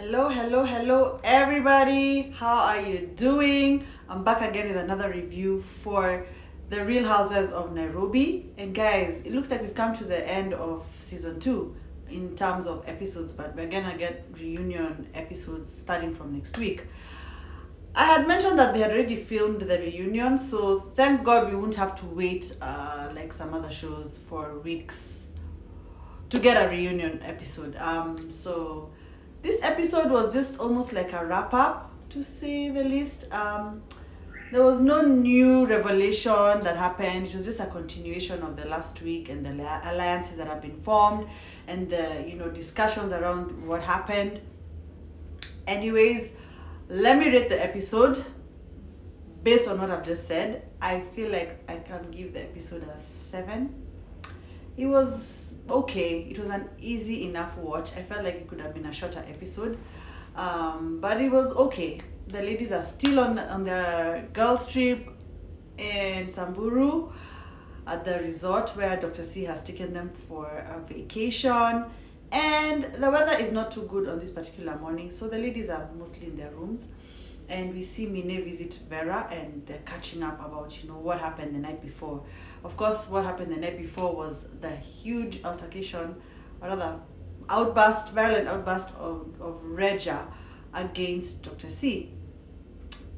Hello, everybody. How are you doing? I'm back again with another review for the Real Housewives of Nairobi. And guys, it looks like we've come to the end of season 2 in terms of episodes, but we're gonna get reunion episodes starting from next week. I had mentioned that they had already filmed the reunion, so thank God we won't have to wait like some other shows for weeks to get a reunion episode. So this episode was just almost like a wrap up, to say the least. There was no new revelation that happened. It was just a continuation of the last week and the alliances that have been formed and the discussions around what happened. Anyways, let me rate the episode based on what I've just said. I feel like I can give the episode a 7. It was okay. It was an easy enough watch. I felt like it could have been a shorter episode, but it was okay. The ladies are still on their girls trip in Samburu at the resort where Dr. C has taken them for a vacation, and the weather is not too good on this particular morning, so the ladies are mostly in their rooms. And we see Mine visit Farrah, and they're catching up about what happened the night before. Of course, what happened the night before was the huge altercation, or rather violent outburst of Reja against Dr. C.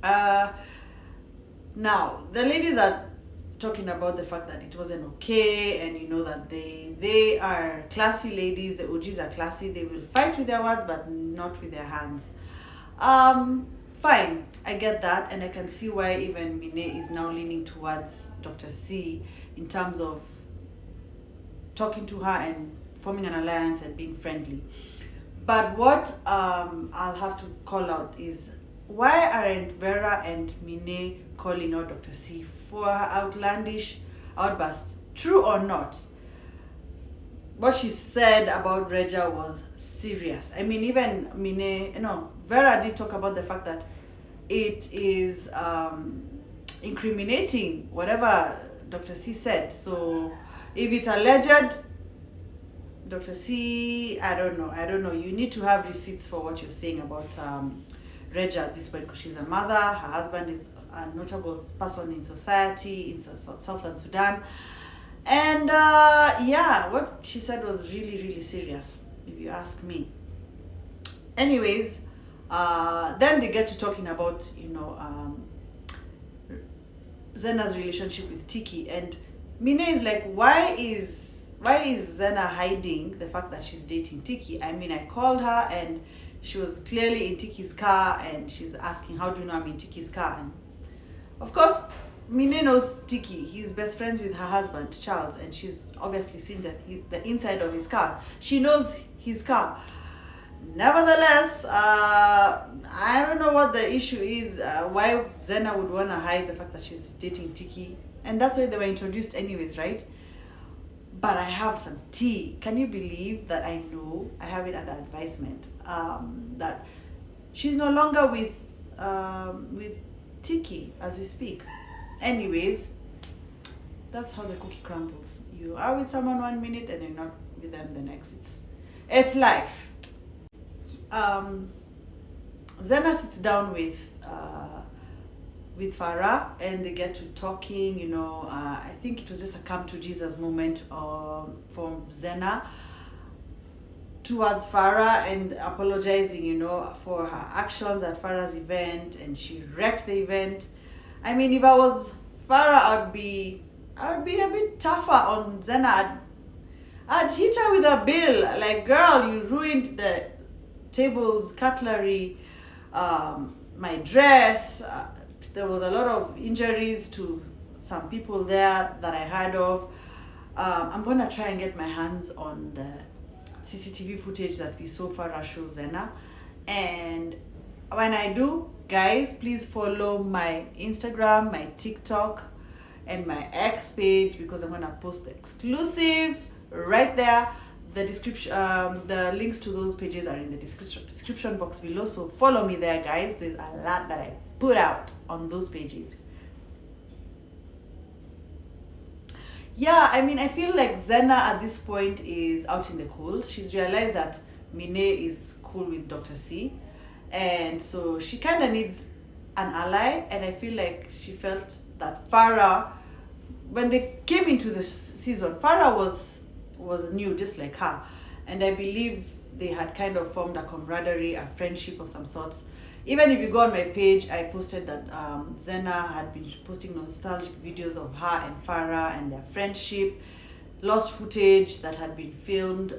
Now the ladies are talking about the fact that it wasn't okay, and that they are classy ladies. The OGs are classy. They will fight with their words but not with their hands. Fine, I get that, and I can see why even Mine is now leaning towards Dr. C in terms of talking to her and forming an alliance and being friendly. But what I'll have to call out is, why aren't Farrah and Mine calling out Dr. C for her outlandish outburst? True or not, what she said about Reja was serious. I mean, even Farrah did talk about the fact that it is incriminating whatever Dr. C said. So if it's alleged, Dr. C, I don't know. You need to have receipts for what you're saying about Reja at this point, because she's a mother. Her husband is a notable person in society in Southern Sudan. And what she said was really, really serious, if you ask me. Anyways, then they get to talking about Zenah's relationship with Tiki, and Mine is like, why is Zenah hiding the fact that she's dating Tiki? I mean, I called her and she was clearly in Tiki's car, and she's asking, how do you know I'm in Tiki's car? And of course, Mine knows Tiki. He's best friends with her husband, Charles, and she's obviously seen the inside of his car. She knows his car. Nevertheless, I don't know what the issue is, why Zenah would want to hide the fact that she's dating Tiki. And that's why they were introduced anyways, right? But I have some tea. Can you believe that I know, I have it under advisement, that she's no longer with Tiki as we speak. Anyways, that's how the cookie crumbles. You are with someone 1 minute and you're not with them the next. It's life. Zenah sits down with Farrah, and they get to talking. I think it was just a come to Jesus moment from Zenah towards Farrah, and apologizing, for her actions at Farrah's event, and she wrecked the event. I mean, if I was Farrah, I'd be a bit tougher on Zenah. I'd hit her with a bill, like, girl, you ruined the tables, cutlery, my dress. There was a lot of injuries to some people there that I heard of. I'm gonna try and get my hands on the CCTV footage that we saw Farrah show Zenah, and when I do, guys, please follow my Instagram, my TikTok, and my X page, because I'm gonna post the exclusive right there. The description, the links to those pages are in the description box below, so follow me there, guys. There's a lot that I put out on those pages. Yeah, I mean, I feel like Zenah at this point is out in the cold. She's realized that Mine is cool with Dr. C, and so she kind of needs an ally. And I feel like she felt that Farrah, when they came into the season, Farrah was new, just like her, and I believe they had kind of formed a camaraderie, a friendship of some sorts. Even if you go on my page, I posted that Zenah had been posting nostalgic videos of her and Farrah and their friendship, lost footage that had been filmed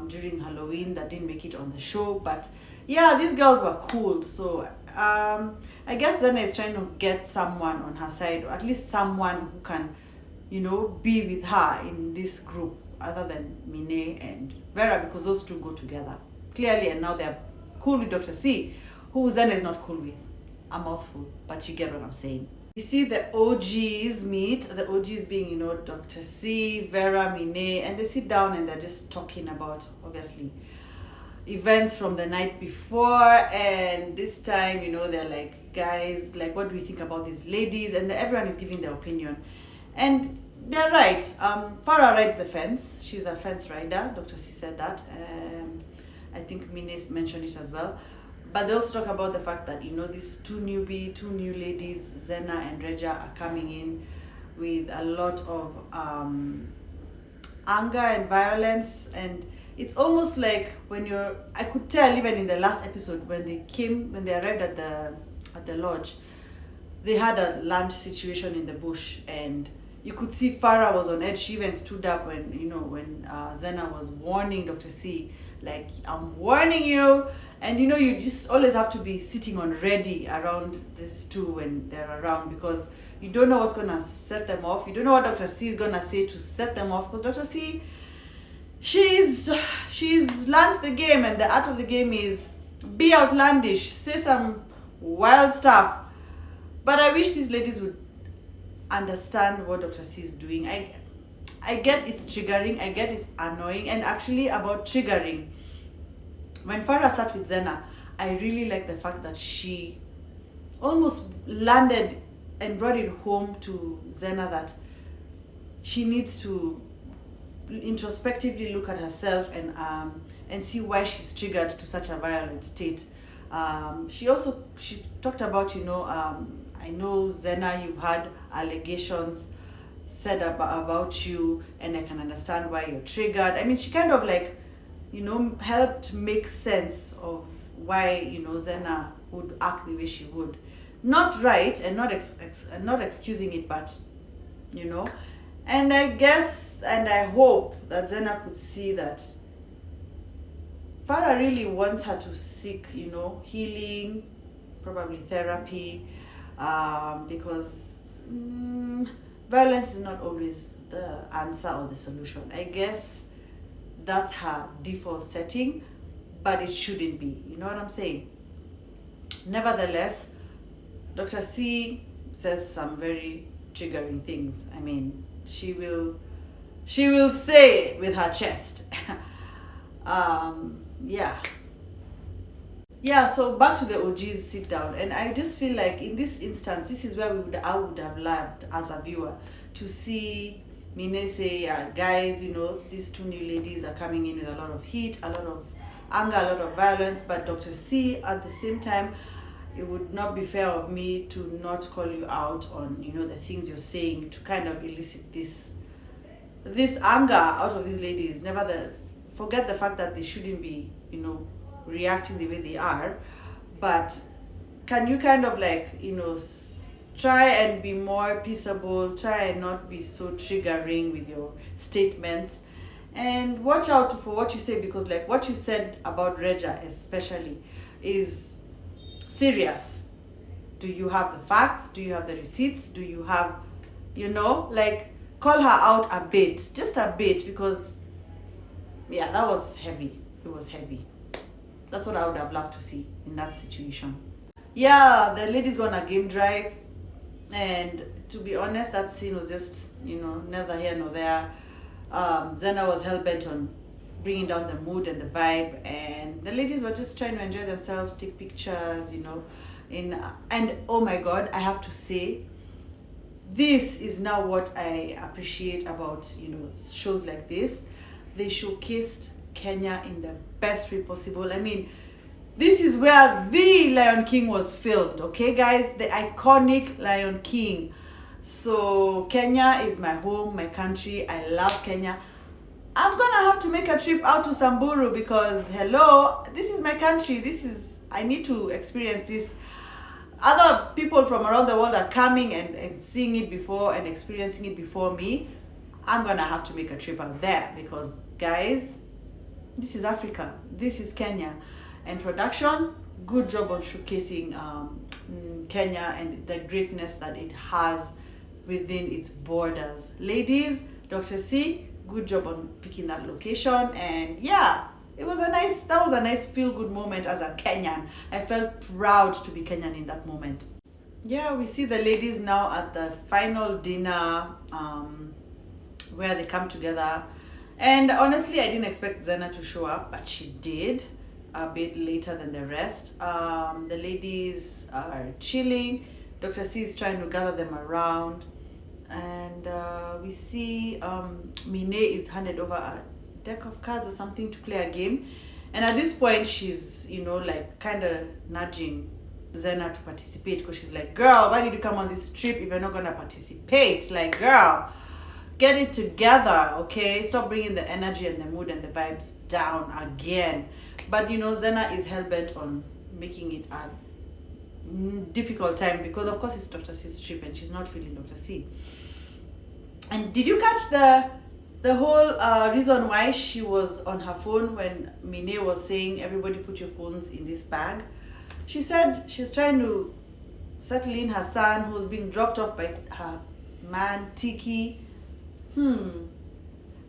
during Halloween that didn't make it on the show. But yeah, these girls were cool. So I guess Zenah is trying to get someone on her side, or at least someone who can, be with her in this group other than Mine and Vera, because those two go together clearly, and now they're cool with Dr. C, who Zenah is not cool with. A mouthful, but you get what I'm saying. You see the OGs meet, the OGs being, Dr. C, Vera, Mine, and they sit down and they're just talking about, obviously, events from the night before. And this time, they're like, guys, like, what do we think about these ladies? And everyone is giving their opinion. And they're right. Farrah rides the fence. She's a fence rider. Dr. C said that. I think Mines mentioned it as well. But they also talk about the fact that, these two new ladies, Zenah and Reja, are coming in with a lot of anger and violence. And it's almost like I could tell even in the last episode when they arrived at the lodge, they had a lunch situation in the bush, and you could see Farrah was on edge. She even stood up when Zenah was warning Dr. C, like, I'm warning you. And you just always have to be sitting on ready around these two when they're around, because you don't know what's gonna set them off. You don't know what Dr. C is gonna say to set them off, because Dr. C, she's learned the game, and the art of the game is be outlandish, say some wild stuff. But I wish these ladies would understand what Dr. C is doing. I get it's triggering, I get it's annoying. And actually, about triggering, when Farrah sat with Zenah, I really like the fact that she almost landed and brought it home to Zenah that she needs to introspectively look at herself and see why she's triggered to such a violent state. She talked about, I know, Zenah, you've had allegations said about you, and I can understand why you're triggered. I mean, she kind of like, helped make sense of why, Zenah would act the way she would. Not right, and not excusing it, but, And I guess, and I hope that Zenah could see that Farrah really wants her to seek, healing, probably therapy, because violence is not always the answer or the solution. I guess that's her default setting, but it shouldn't be. You know what I'm saying? Nevertheless, Dr. C says some very triggering things. I mean, she will say it with her chest. So back to the OGs sit down, and I just feel like in this instance, this is where I would have loved as a viewer to see Mine say, guys, these two new ladies are coming in with a lot of heat, a lot of anger, a lot of violence. But Dr. C, at the same time, it would not be fair of me to not call you out on, the things you're saying to kind of elicit this anger out of these ladies. Forget the fact that they shouldn't be, reacting the way they are. But can you kind of like, try and be more peaceable, try and not be so triggering with your statements, and watch out for what you say, because like what you said about Reja especially is serious. Do you have the facts? Do you have the receipts? Do you have, call her out a bit, just a bit, because that was heavy. It was heavy. That's what I would have loved to see in that situation. The ladies go on a game drive. And to be honest, that scene was just, neither here nor there. Zenah was hell-bent on bringing down the mood and the vibe. And the ladies were just trying to enjoy themselves, take pictures, And oh my God, I have to say, this is now what I appreciate about, shows like this. They showcased Kenya in the best way possible. I mean, This is where the Lion King was filmed, okay guys? The iconic Lion King. So Kenya is my home, my country. I love Kenya. I'm gonna have to make a trip out to Samburu because hello, this is my country. I need to experience this. Other people from around the world are coming and seeing it before and experiencing it before me. I'm gonna have to make a trip out there because guys, this is Africa, this is Kenya. And production, good job on showcasing Kenya and the greatness that it has within its borders. Ladies, Dr. C, good job on picking that location. And yeah, that was a nice feel-good moment as a Kenyan. I felt proud to be Kenyan in that moment. Yeah, we see the ladies now at the final dinner where they come together. And honestly, I didn't expect Zenah to show up, but she did a bit later than the rest. The ladies are chilling. Dr. C is trying to gather them around. And we see Mine is handed over a deck of cards or something to play a game. And at this point, she's, like kind of nudging Zenah to participate because she's like, girl, why did you come on this trip if you're not going to participate? Like, girl, get it together, okay? Stop bringing the energy and the mood and the vibes down again. But, Zenah is hell-bent on making it a difficult time because, of course, it's Dr. C's trip and she's not feeling Dr. C. And did you catch the whole reason why she was on her phone when Mine was saying, everybody put your phones in this bag? She said she's trying to settle in her son who's being dropped off by her man, Tiki.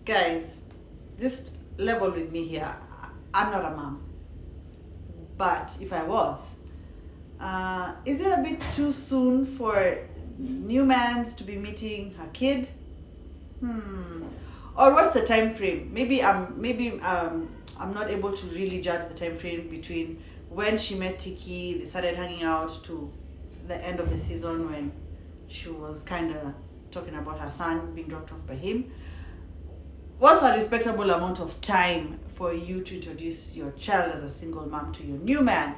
Guys, just level with me here. I'm not a mom. But if I was, is it a bit too soon for new mans to be meeting her kid? Or what's the time frame? Maybe I'm not able to really judge the time frame between when she met Tiki, they started hanging out, to the end of the season when she was kind of talking about her son being dropped off by him. What's a respectable amount of time for you to introduce your child as a single mom to your new man?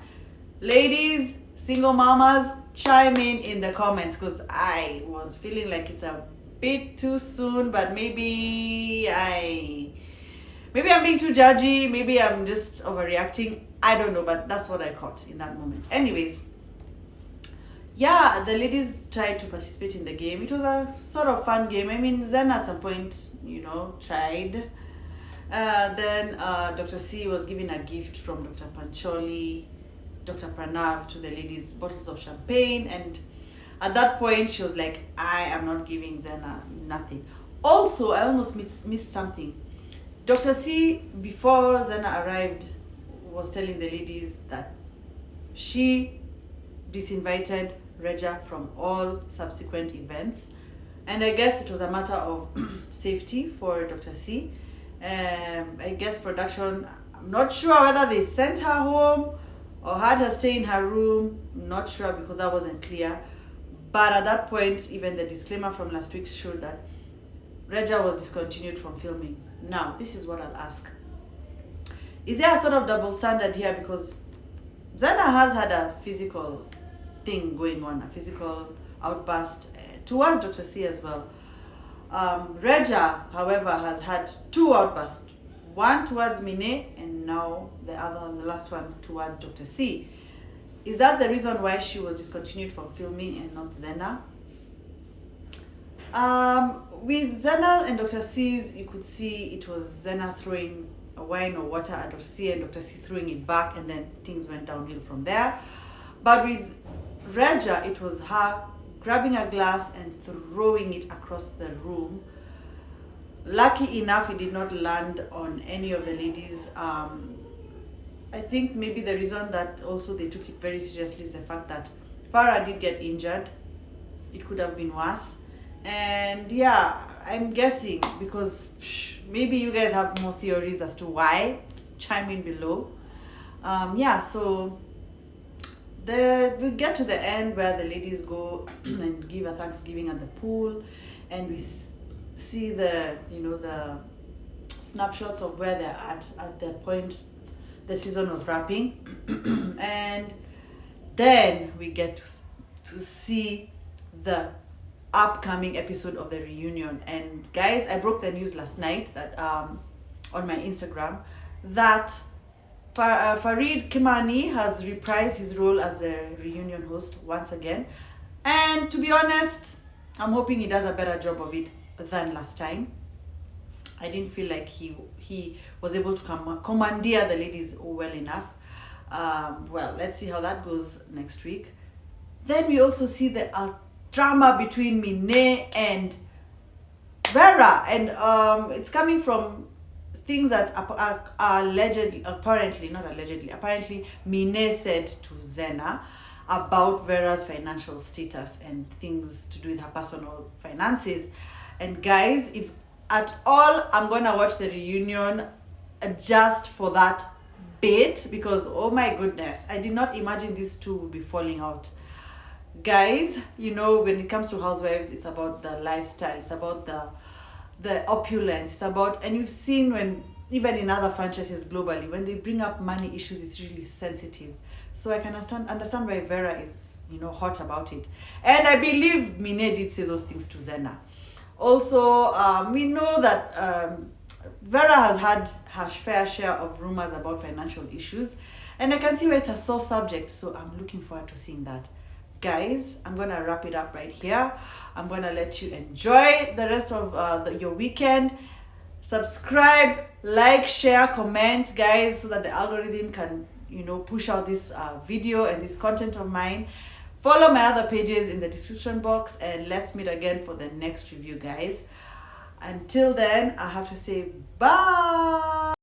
Ladies, single mamas, chime in the comments because I was feeling like it's a bit too soon, but maybe I'm being too judgy, maybe I'm just overreacting. I don't know, but that's what I caught in that moment. Anyways, yeah, the ladies tried to participate in the game. It was a sort of fun game. I mean, Zen at some point, tried. Then Dr. C was given a gift from Dr. Pancholi, Dr. Pranav to the ladies, bottles of champagne. And at that point, she was like, I am not giving Zenah nothing. Also, I almost missed something. Dr. C, before Zenah arrived, was telling the ladies that she disinvited Reja from all subsequent events. And I guess it was a matter of safety for Dr. C. I guess production, I'm not sure whether they sent her home or had her stay in her room. I'm not sure because that wasn't clear. But at that point, even the disclaimer from last week showed that Reja was discontinued from filming. Now, this is what I'll ask. Is there a sort of double standard here? Because Zenah has had a physical thing going on, a physical outburst towards Dr. C as well. Reja, however, has had two outbursts. One towards Mine and now the last one towards Dr. C. Is that the reason why she was discontinued from filming and not Zenah? With Zenah and Dr. C's, you could see it was Zenah throwing wine or water at Dr. C and Dr. C throwing it back, and then things went downhill from there. But with Reja, it was her grabbing a glass and throwing it across the room. Lucky enough, it did not land on any of the ladies. I think maybe the reason that also they took it very seriously is the fact that Farrah did get injured. It could have been worse. And yeah, I'm guessing because maybe you guys have more theories as to why. Chime in below. So we get to the end where the ladies go and give a Thanksgiving at the pool, and we see the snapshots of where they're at the point the season was wrapping. And then we get to see the upcoming episode of the reunion. And guys, I broke the news last night that on my Instagram that Farid Kimani has reprised his role as a reunion host once again. And to be honest, I'm hoping he does a better job of it than last time. I didn't feel like he was able to commandeer the ladies well enough. Well, let's see how that goes next week. Then we also see the drama between Mine and Farrah, and it's coming from things that apparently Mine said to Zenah about Farrah's financial status and things to do with her personal finances. And guys, if at all I'm gonna watch the reunion just for that bit, because oh my goodness, I did not imagine these two would be falling out. Guys, you know, when it comes to Housewives, it's about the lifestyle, it's about the opulence, it's about, and you've seen when even in other franchises globally, when they bring up money issues, it's really sensitive. So I can understand why Farrah is, you know, hot about it. And I believe Mine did say those things to Zenah. Also, we know that Farrah has had her fair share of rumors about financial issues, and I can see where it's a sore subject, so I'm looking forward to seeing that. Guys, I'm gonna wrap it up right here. I'm gonna let you enjoy the rest of your weekend. Subscribe, like, share, comment, guys, so that the algorithm can, you know, push out this video and this content of mine. Follow my other pages in the description box, and let's meet again for the next review, guys. Until then, I have to say bye.